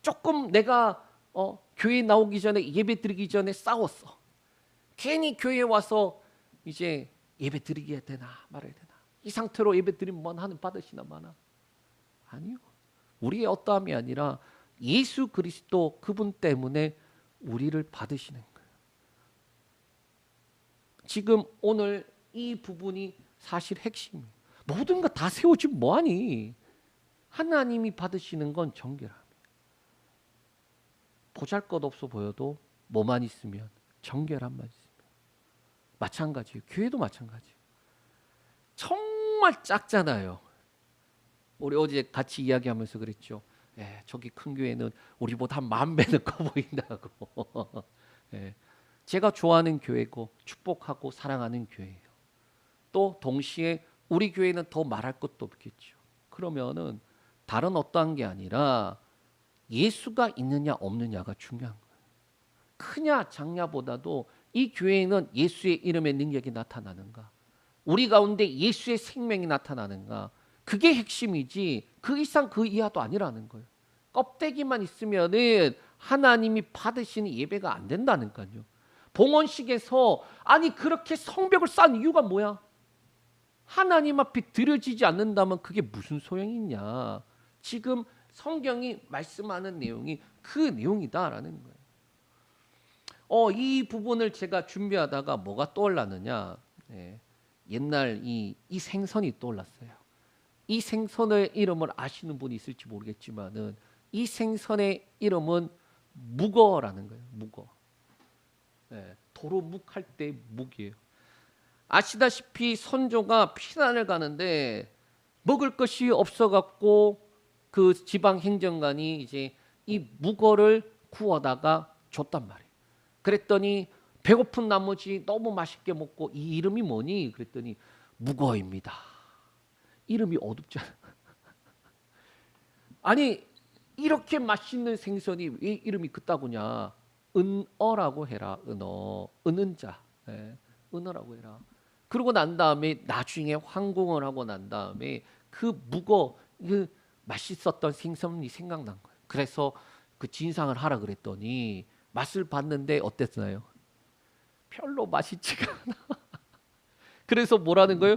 조금 내가 교회 나오기 전에 예배 드리기 전에 싸웠어. 괜히 교회 와서 이제 예배 드리게 되나 말아야 되나. 이 상태로 예배 드리면 뭐 하는 받으시나 마나. 아니요. 우리의 어떠함이 아니라 예수 그리스도 그분 때문에 우리를 받으시는 거예요. 지금 오늘 이 부분이 사실 핵심이에요. 모든 거 다 세워지면 뭐하니? 하나님이 받으시는 건 정결함이에요. 보잘것없어 보여도 뭐만 있으면, 정결함만 있으면. 마찬가지예요. 교회도 마찬가지예요. 정말 작잖아요. 우리 어제 같이 이야기하면서 그랬죠. 예, 저기 큰 교회는 우리보다 한 10,000배는 커 보인다고. 예, 제가 좋아하는 교회고 축복하고 사랑하는 교회예요. 또 동시에 우리 교회는 더 말할 것도 없겠죠. 그러면은 다른 어떠한 게 아니라 예수가 있느냐 없느냐가 중요한 거예요. 크냐 작냐보다도 이 교회에는 예수의 이름의 능력이 나타나는가, 우리 가운데 예수의 생명이 나타나는가, 그게 핵심이지 그 이상 그 이하도 아니라는 거예요. 껍데기만 있으면은 하나님이 받으시는 예배가 안 된다니까요. 봉헌식에서 아니 그렇게 성벽을 쌓은 이유가 뭐야? 하나님 앞에 드려지지 않는다면 그게 무슨 소용이 있냐. 지금 성경이 말씀하는 내용이 그 내용이다라는 거예요. 이 부분을 제가 준비하다가 뭐가 떠올랐느냐. 옛날 이 생선이 떠올랐어요. 이 생선의 이름을 아시는 분이 있을지 모르겠지만은 이 생선의 이름은 묵어라는 거예요. 묵어. 도루묵 할 때 묵이에요. 아시다시피 선조가 피난을 가는데 먹을 것이 없어갖고 그 지방 행정관이 이제 이 묵어를 구워다가 줬단 말이에요. 그랬더니 배고픈 나머지 너무 맛있게 먹고 이 이름이 뭐니? 그랬더니 묵어입니다. 이름이 어둡잖아. 아니 이렇게 맛있는 생선이 왜 이름이 그따구냐? 은어라고 해라. 은어. 은은 자. 은어라고 해라. 그러고 난 다음에 나중에 황궁을 하고 난 다음에 그 묵어 그 맛있었던 생선이 생각난 거예요. 그래서 그 진상을 하라 그랬더니 맛을 봤는데 어땠나요? 별로 맛있지가 않아. 그래서 뭐라는 거예요?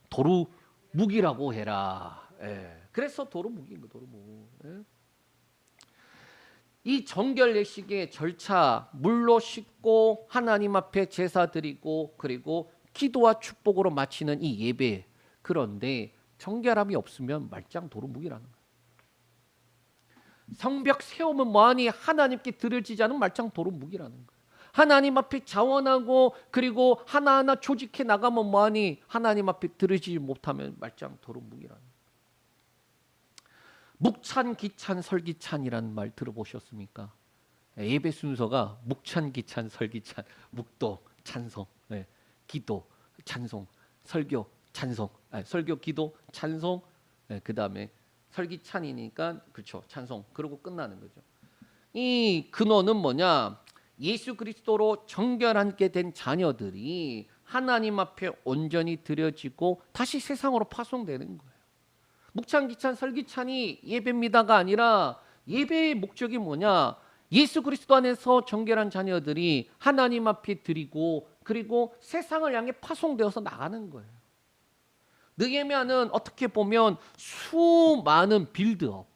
도루묵이라고 해라. 그래서 도루묵인 거 도루묵. 이 정결 예식의 절차, 물로 씻고 하나님 앞에 제사 드리고 그리고 기도와 축복으로 마치는 이 예배. 그런데 정결함이 없으면 말짱 도루묵이라는 거예요. 성벽 세우면 뭐하니? 하나님께 드려지지 않은 말짱 도루묵이라는 거예요. 하나님 앞에 자원하고 그리고 하나하나 조직해 나가면 뭐하니? 하나님 앞에 드려지지 못하면 말짱 도루묵이라는 거예요. 묵찬, 기찬, 설기찬이라는 말 들어보셨습니까? 예배 순서가 묵찬, 기찬, 설기찬, 묵도, 찬송, 기도, 찬송, 설교, 찬송, 설교, 기도, 찬송, 그 다음에 설기찬이니까 그렇죠, 찬송. 그러고 끝나는 거죠. 이 근원은 뭐냐? 예수 그리스도로 정결하게 된 자녀들이 하나님 앞에 온전히 드려지고 다시 세상으로 파송되는 거예요. 묵찬, 기찬, 설기찬이 예배입니다가 아니라 예배의 목적이 뭐냐? 예수 그리스도 안에서 정결한 자녀들이 하나님 앞에 드리고 그리고 세상을 향해 파송되어서 나가는 거예요. 느헤미야는 어떻게 보면 수많은 빌드업,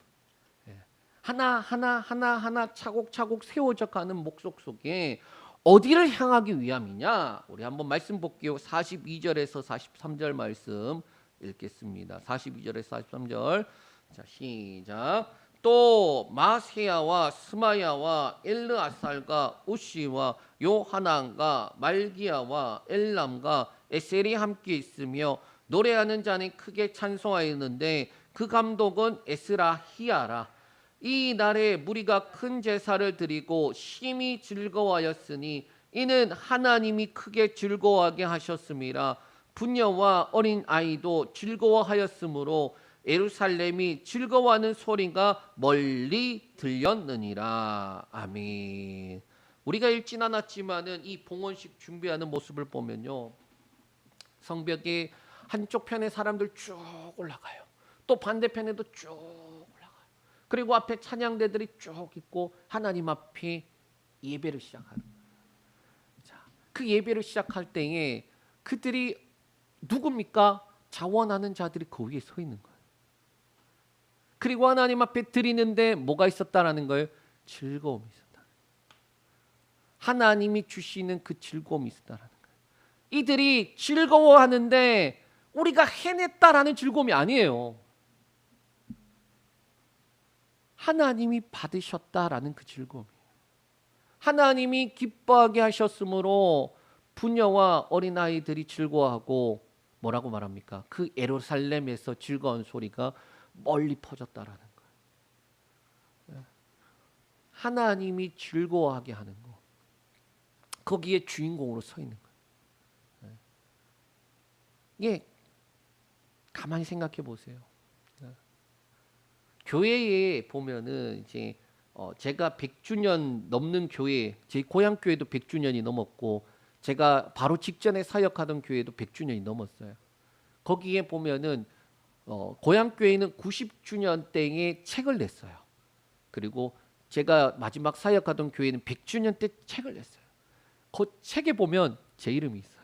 하나 차곡차곡 세워져 가는 목록 속에 어디를 향하기 위함이냐? 우리 한번 말씀 볼게요. 42절에서 43절 말씀 읽겠습니다. 42절에서 43절. 자, 시작. 또 마세야와 스마야와 엘르아살과 우시와 요하난과 말기야와 엘람과 에셀이 함께 있으며 노래하는 자는 크게 찬송하였는데 그 감독은 에스라히야라. 이 날에 무리가 큰 제사를 드리고 심히 즐거워하였으니 이는 하나님이 크게 즐거워하게 하셨음이라. 부녀와 어린 아이도 즐거워하였으므로 예루살렘이 즐거워하는 소리가 멀리 들렸느니라. 아멘. 우리가 읽진 않았지만은 이 봉헌식 준비하는 모습을 보면요, 성벽에 한쪽 편에 사람들 쭉 올라가요. 또 반대편에도 쭉 올라가요. 그리고 앞에 찬양대들이 쭉 있고 하나님 앞에 예배를 시작하는 거예요. 자, 그 예배를 시작할 때에 그들이 누굽니까? 자원하는 자들이 그 위에 서 있는 거예요. 그리고 하나님 앞에 드리는데 뭐가 있었다라는 거예요? 즐거움이 있었다. 하나님이 주시는 그 즐거움이 있었다라는 거예요. 이들이 즐거워하는데 우리가 해냈다라는 즐거움이 아니에요. 하나님이 받으셨다라는 그 즐거움이에요. 하나님이 기뻐하게 하셨으므로 부녀와 어린아이들이 즐거워하고 뭐라고 말합니까? 그 예루살렘에서 즐거운 소리가 멀리 퍼졌다라는 거예요. 하나님이 즐거워하게 하는 거. 거기에 주인공으로 서 있는 거예요. 이게 가만히 생각해 보세요. 교회에 보면은 이제 제가 100주년 넘는 교회, 제 고향 교회도 100주년이 넘었고 제가 바로 직전에 사역하던 교회도 100주년이 넘었어요. 거기에 보면은 고향 교회는 90주년 때에 책을 냈어요. 그리고 제가 마지막 사역하던 교회는 100주년 때 책을 냈어요. 그 책에 보면 제 이름이 있어요.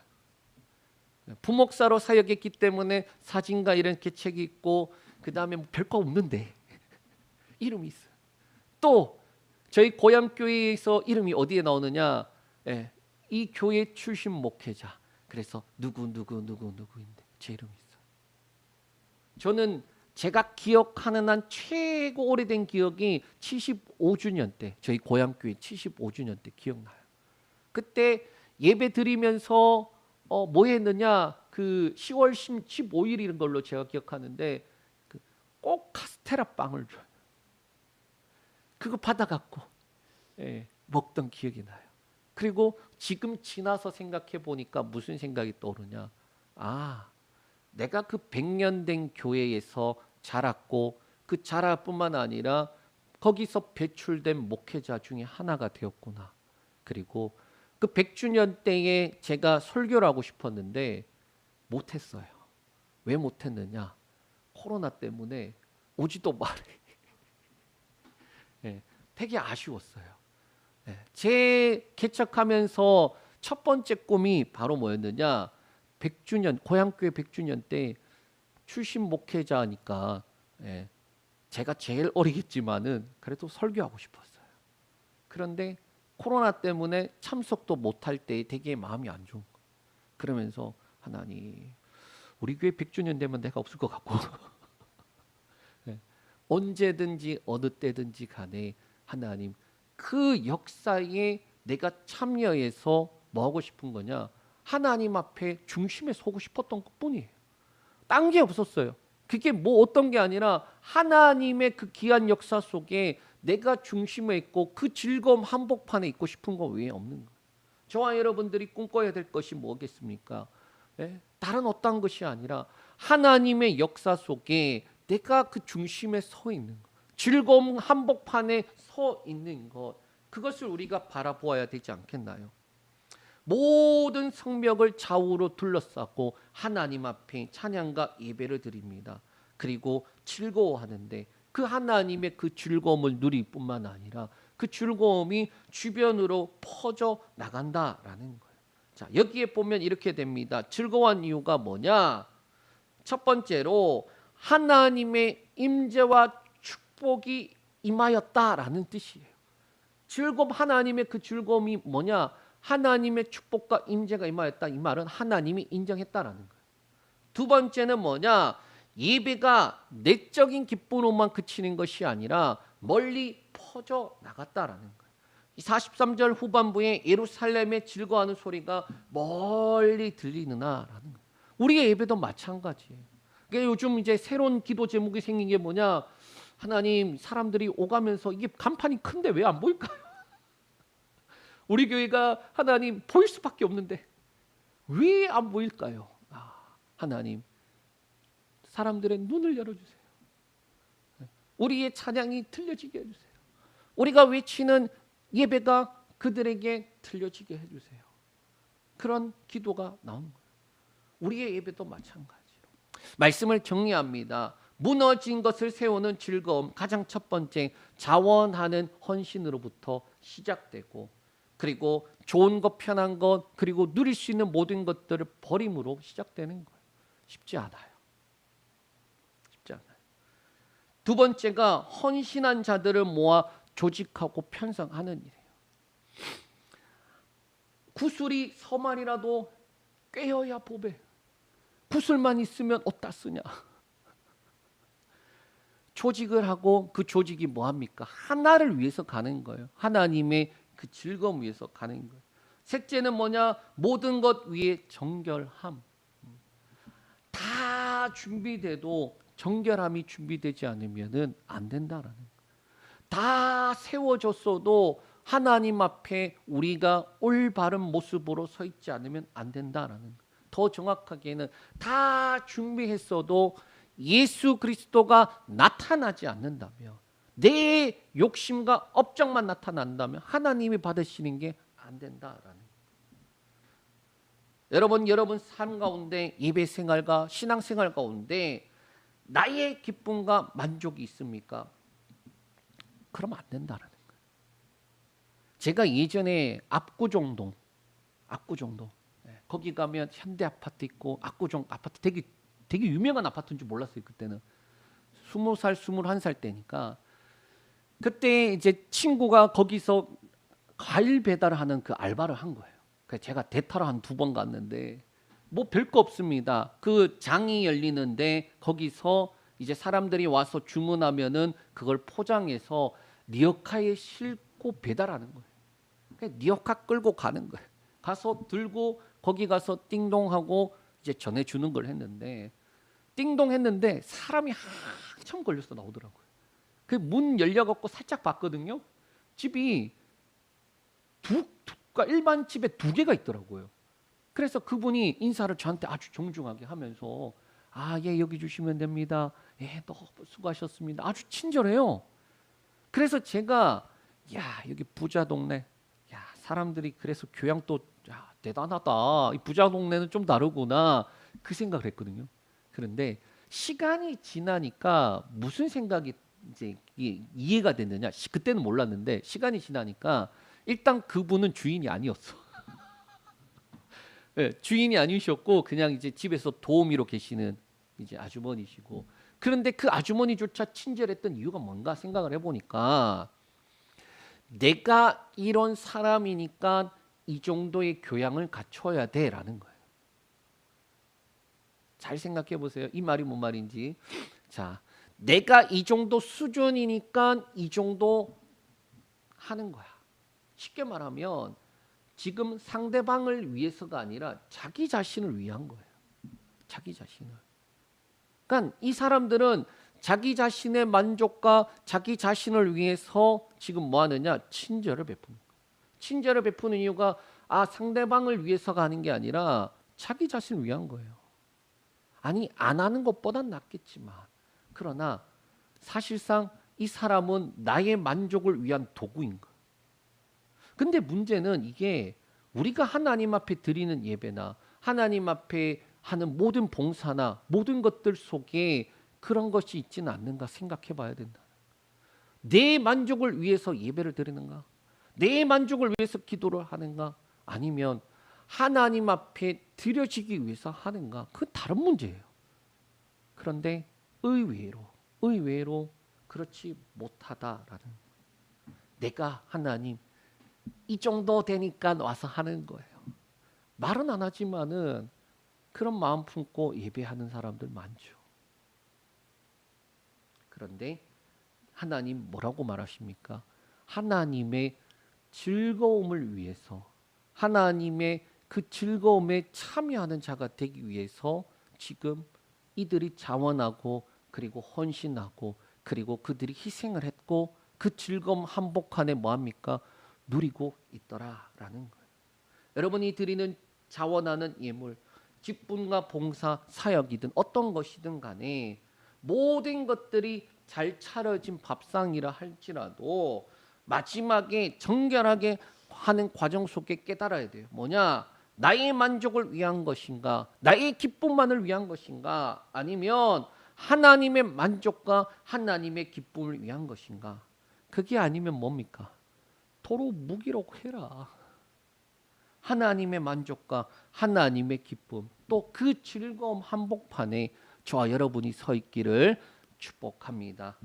부목사로 사역했기 때문에 사진과 이렇게 책이 있고 그 다음에 뭐 별거 없는데 이름이 있어요. 또 저희 고향 교회에서 이름이 어디에 나오느냐? 이 교회 출신 목회자. 그래서 누구인데 제 이름이 있어요. 저는 제가 기억하는 한 최고 오래된 기억이 75주년 때, 저희 고향 교회 75주년 때 기억나요. 그때 예배 드리면서 뭐 했느냐? 그 10월 15일인 걸로 제가 기억하는데 꼭 카스테라 빵을 줘요. 그거 받아갖고 먹던 기억이 나요. 그리고 지금 지나서 생각해 보니까 무슨 생각이 떠오르냐? 내가 그 100년 된 교회에서 자랐고 그 자랄뿐만 아니라 거기서 배출된 목회자 중에 하나가 되었구나. 그리고 그 100주년 때에 제가 설교를 하고 싶었는데 못했어요. 왜 못했느냐? 코로나 때문에 오지도 말해. 되게 아쉬웠어요. 제 개척하면서 첫 번째 꿈이 바로 뭐였느냐? 100주년, 고향교회 100주년 때 출신 목회자니까 제가 제일 어리겠지만은 그래도 설교하고 싶었어요. 그런데 코로나 때문에 참석도 못할 때 되게 마음이 안 좋은 거예요. 그러면서 하나님, 우리 교회 100주년 되면 내가 없을 것 같고 언제든지 어느 때든지 간에 하나님, 그 역사에 내가 참여해서 뭐 하고 싶은 거냐? 하나님 앞에 중심에 서고 싶었던 것뿐이에요. 딴 게 없었어요. 그게 뭐 어떤 게 아니라 하나님의 그 귀한 역사 속에 내가 중심에 있고 그 즐거움 한복판에 있고 싶은 거 외에 없는 거예요. 저와 여러분들이 꿈꿔야 될 것이 뭐겠습니까? 다른 어떤 것이 아니라 하나님의 역사 속에 내가 그 중심에 서 있는 것, 즐거움 한복판에 서 있는 것, 그것을 우리가 바라보아야 되지 않겠나요? 모든 성벽을 좌우로 둘러싸고 하나님 앞에 찬양과 예배를 드립니다. 그리고 즐거워하는데 그 하나님의 그 즐거움을 누릴 뿐만 아니라 그 즐거움이 주변으로 퍼져 나간다라는 거예요. 자, 여기에 보면 이렇게 됩니다. 즐거워한 이유가 뭐냐? 첫 번째로 하나님의 임재와 축복이 임하였다라는 뜻이에요. 즐거움, 하나님의 그 즐거움이 뭐냐? 하나님의 축복과 임재가 임하였다. 이 말은 하나님이 인정했다라는 거예요. 두 번째는 뭐냐? 예배가 내적인 기쁨으로만 그치는 것이 아니라 멀리 퍼져 나갔다라는 거예요. 43절 후반부에 예루살렘에 즐거워하는 소리가 멀리 들리느냐라는 거예요. 우리의 예배도 마찬가지예요. 그러니까 요즘 이제 새로운 기도 제목이 생긴 게 뭐냐? 하나님, 사람들이 오가면서 이게 간판이 큰데 왜 안 보일까요? 우리 교회가 하나님 보일 수밖에 없는데 왜 안 보일까요? 하나님, 사람들의 눈을 열어주세요. 우리의 찬양이 들려지게 해주세요. 우리가 외치는 예배가 그들에게 들려지게 해주세요. 그런 기도가 나오는 거예요. 우리의 예배도 마찬가지로. 말씀을 정리합니다. 무너진 것을 세우는 즐거움, 가장 첫 번째 자원하는 헌신으로부터 시작되고, 그리고 좋은 것, 편한 것, 그리고 누릴 수 있는 모든 것들을 버림으로 시작되는 거예요. 쉽지 않아요. 쉽지 않아요. 두 번째가 헌신한 자들을 모아 조직하고 편성하는 일이에요. 구슬이 서말이라도 꿰어야 보배. 구슬만 있으면 어디다 쓰냐. 조직을 하고 그 조직이 뭐합니까? 하나를 위해서 가는 거예요. 하나님의 그 즐거움 위해서 가는 거예요. 셋째는 뭐냐? 모든 것 위에 정결함. 다 준비돼도 정결함이 준비되지 않으면은 안 된다라는 거예요. 다 세워졌어도 하나님 앞에 우리가 올바른 모습으로 서 있지 않으면 안 된다라는 거예요. 더 정확하게는 다 준비했어도 예수 그리스도가 나타나지 않는다면, 내 욕심과 업적만 나타난다면 하나님이 받으시는 게 안 된다라는 거예요. 여러분 삶 가운데 예배 생활과 신앙 생활 가운데 나의 기쁨과 만족이 있습니까? 그러면 안 된다라는 거예요. 제가 예전에 압구정동 거기 가면 현대 아파트 있고 압구정 아파트 되게 유명한 아파트인 줄 몰랐어요. 그때는 20살 21살 때니까. 그때 이제 친구가 거기서 과일 배달하는 그 알바를 한 거예요. 그래서 제가 대타로 한 2번 갔는데 뭐 별거 없습니다. 그 장이 열리는데 거기서 이제 사람들이 와서 주문하면은 그걸 포장해서 리어카에 싣고 배달하는 거예요. 그러니까 리어카 끌고 가는 거예요. 가서 들고 거기 가서 띵동하고 이제 전해주는 걸 했는데, 띵동 했는데 사람이 한참 걸려서 나오더라고요. 그 문 열려갖고 살짝 봤거든요. 집이 일반 집에 2개가 있더라고요. 그래서 그분이 인사를 저한테 아주 정중하게 하면서, 아, 예, 여기 주시면 됩니다. 예, 너무 수고하셨습니다. 아주 친절해요. 그래서 제가, 야, 여기 부자 동네, 야, 사람들이 그래서 교양도, 야, 대단하다. 이 부자 동네는 좀 다르구나. 그 생각을 했거든요. 그런데 시간이 지나니까 무슨 생각이 이제 이해가 됐느냐? 그때는 몰랐는데 시간이 지나니까 일단 그분은 주인이 아니었어. 네, 주인이 아니셨고 그냥 이제 집에서 도우미로 계시는 이제 아주머니시고, 그런데 그 아주머니조차 친절했던 이유가 뭔가 생각을 해보니까, 내가 이런 사람이니까 이 정도의 교양을 갖춰야 돼라는 거예요. 잘 생각해 보세요. 이 말이 뭔 말인지. 자, 내가 이 정도 수준이니까 이 정도 하는 거야. 쉽게 말하면 지금 상대방을 위해서가 아니라 자기 자신을 위한 거예요. 자기 자신을. 그러니까 이 사람들은 자기 자신의 만족과 자기 자신을 위해서 지금 뭐 하느냐? 친절을 베푸는 거예요. 친절을 베푸는 이유가 상대방을 위해서가 하는 게 아니라 자기 자신을 위한 거예요. 아니, 안 하는 것보단 낫겠지만, 그러나 사실상 이 사람은 나의 만족을 위한 도구인 거예요. 근데 문제는 이게 우리가 하나님 앞에 드리는 예배나 하나님 앞에 하는 모든 봉사나 모든 것들 속에 그런 것이 있지는 않는가 생각해 봐야 된다. 내 만족을 위해서 예배를 드리는가? 내 만족을 위해서 기도를 하는가? 아니면 하나님 앞에 드려지기 위해서 하는가? 그건 다른 문제예요. 그런데 의외로 그렇지 못하다라는, 내가 하나님 이 정도 되니까 와서 하는 거예요. 말은 안 하지만은 그런 마음 품고 예배하는 사람들 많죠. 그런데 하나님 뭐라고 말하십니까? 하나님의 즐거움을 위해서, 하나님의 그 즐거움에 참여하는 자가 되기 위해서 지금 이들이 자원하고 그리고 헌신하고 그리고 그들이 희생을 했고 그 즐거움 한복판에 뭐합니까? 누리고 있더라라는 거예요. 여러분이 드리는 자원하는 예물, 직분과 봉사, 사역이든 어떤 것이든 간에 모든 것들이 잘 차려진 밥상이라 할지라도 마지막에 정결하게 하는 과정 속에 깨달아야 돼요. 뭐냐? 나의 만족을 위한 것인가? 나의 기쁨만을 위한 것인가? 아니면 하나님의 만족과 하나님의 기쁨을 위한 것인가? 그게 아니면 뭡니까? 도로 무기라고 해라. 하나님의 만족과 하나님의 기쁨, 또 그 즐거움 한복판에 저와 여러분이 서 있기를 축복합니다.